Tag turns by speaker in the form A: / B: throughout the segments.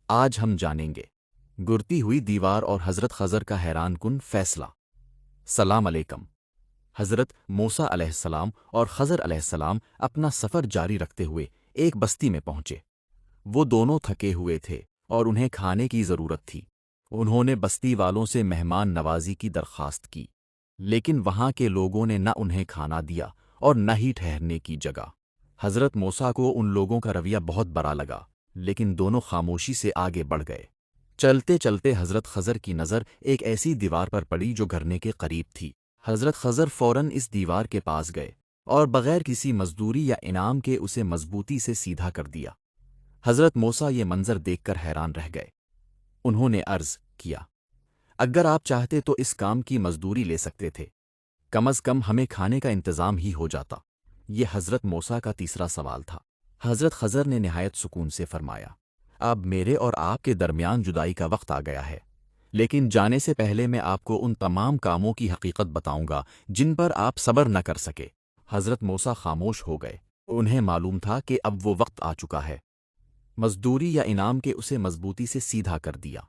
A: آج ہم جانیں گے گرتی ہوئی دیوار اور حضرت خضر کا حیران کن فیصلہ۔ سلام علیکم۔ حضرت موسیٰ علیہ السلام اور خضر علیہ السلام اپنا سفر جاری رکھتے ہوئے ایک بستی میں پہنچے۔ وہ دونوں تھکے ہوئے تھے اور انہیں کھانے کی ضرورت تھی۔ انہوں نے بستی والوں سے مہمان نوازی کی درخواست کی، لیکن وہاں کے لوگوں نے نہ انہیں کھانا دیا اور نہ ہی ٹھہرنے کی جگہ۔ حضرت موسیٰ کو ان لوگوں کا رویہ بہت برا لگا، لیکن دونوں خاموشی سے آگے بڑھ گئے۔ چلتے چلتے حضرت خضر کی نظر ایک ایسی دیوار پر پڑی جو گھرنے کے قریب تھی۔ حضرت خضر فوراً اس دیوار کے پاس گئے اور بغیر کسی مزدوری یا انعام کے اسے مضبوطی سے سیدھا کر دیا۔ حضرت موسیٰ یہ منظر دیکھ کر حیران رہ گئے۔ انہوں نے عرض کیا، اگر آپ چاہتے تو اس کام کی مزدوری لے سکتے تھے، کم از کم ہمیں کھانے کا انتظام ہی ہو جاتا۔ یہ حضرت موسیٰ کا تیسرا سوال تھا۔ حضرت خضر نے نہایت سکون سے فرمایا، اب میرے اور آپ کے درمیان جدائی کا وقت آ گیا ہے، لیکن جانے سے پہلے میں آپ کو ان تمام کاموں کی حقیقت بتاؤں گا جن پر آپ صبر نہ کر سکے۔ حضرت موسیٰ خاموش ہو گئے۔ انہیں معلوم تھا کہ اب وہ وقت آ چکا ہے مزدوری یا انعام کے اسے مضبوطی سے سیدھا کر دیا۔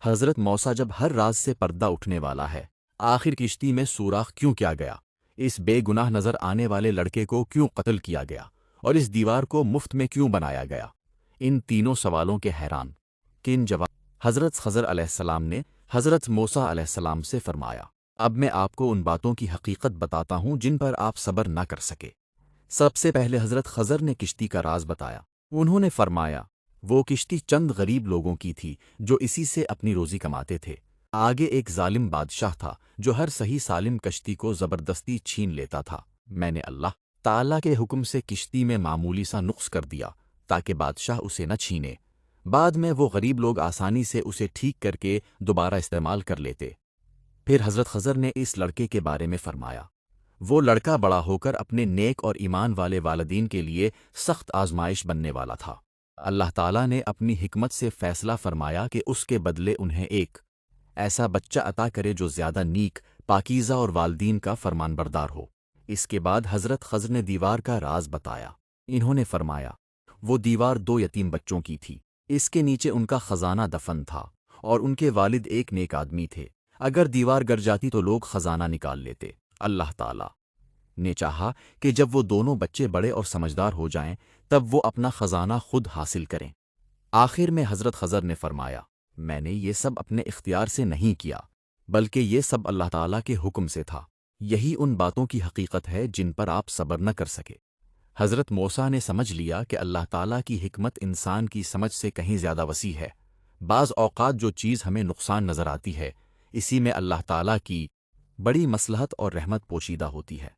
A: حضرت موسیٰ، جب ہر راز سے پردہ اٹھنے والا ہے، آخر کشتی میں سوراخ کیوں کیا گیا؟ اس بے گناہ نظر آنے والے لڑکے کو کیوں قتل کیا گیا اور اس دیوار کو مفت میں کیوں بنایا گیا؟ ان تینوں سوالوں کے حیران کن جواب حضرت خضر علیہ السلام نے حضرت موسیٰ علیہ السلام سے فرمایا، اب میں آپ کو ان باتوں کی حقیقت بتاتا ہوں جن پر آپ صبر نہ کر سکے۔ سب سے پہلے حضرت خضر نے کشتی کا راز بتایا۔ انہوں نے فرمایا، وہ کشتی چند غریب لوگوں کی تھی جو اسی سے اپنی روزی کماتے تھے۔ آگے ایک ظالم بادشاہ تھا جو ہر صحیح سالم کشتی کو زبردستی چھین لیتا تھا۔ میں نے اللہ تعالیٰ کے حکم سے کشتی میں معمولی سا نقص کر دیا تاکہ بادشاہ اسے نہ چھینے۔ بعد میں وہ غریب لوگ آسانی سے اسے ٹھیک کر کے دوبارہ استعمال کر لیتے۔ پھر حضرت خضر نے اس لڑکے کے بارے میں فرمایا، وہ لڑکا بڑا ہو کر اپنے نیک اور ایمان والے والدین کے لیے سخت آزمائش بننے والا تھا۔ اللہ تعالیٰ نے اپنی حکمت سے فیصلہ فرمایا کہ اس کے بدلے انہیں ایک ایسا بچہ عطا کرے جو زیادہ نیک، پاکیزہ اور والدین کا فرمان بردار ہو۔ اس کے بعد حضرت خضر نے دیوار کا راز بتایا۔ انہوں نے فرمایا، وہ دیوار دو یتیم بچوں کی تھی۔ اس کے نیچے ان کا خزانہ دفن تھا اور ان کے والد ایک نیک آدمی تھے۔ اگر دیوار گر جاتی تو لوگ خزانہ نکال لیتے۔ اللہ تعالیٰ نے چاہا کہ جب وہ دونوں بچے بڑے اور سمجھدار ہو جائیں تب وہ اپنا خزانہ خود حاصل کریں۔ آخر میں حضرت خضر نے فرمایا، میں نے یہ سب اپنے اختیار سے نہیں کیا، بلکہ یہ سب اللہ تعالیٰ کے حکم سے تھا۔ یہی ان باتوں کی حقیقت ہے جن پر آپ صبر نہ کر سکے۔ حضرت موسیٰ نے سمجھ لیا کہ اللہ تعالیٰ کی حکمت انسان کی سمجھ سے کہیں زیادہ وسیع ہے۔ بعض اوقات جو چیز ہمیں نقصان نظر آتی ہے، اسی میں اللہ تعالیٰ کی بڑی مصلحت اور رحمت پوشیدہ ہوتی ہے۔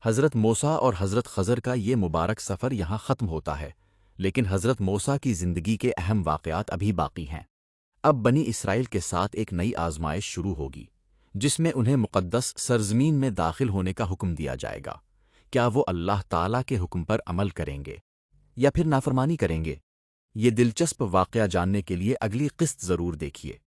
A: حضرت موسیٰ اور حضرت خضر کا یہ مبارک سفر یہاں ختم ہوتا ہے، لیکن حضرت موسیٰ کی زندگی کے اہم واقعات ابھی باقی ہیں۔ اب بنی اسرائیل کے ساتھ ایک نئی آزمائش شروع ہوگی، جس میں انہیں مقدس سرزمین میں داخل ہونے کا حکم دیا جائے گا۔ کیا وہ اللہ تعالیٰ کے حکم پر عمل کریں گے یا پھر نافرمانی کریں گے؟ یہ دلچسپ واقعہ جاننے کے لیے اگلی قسط ضرور دیکھیے۔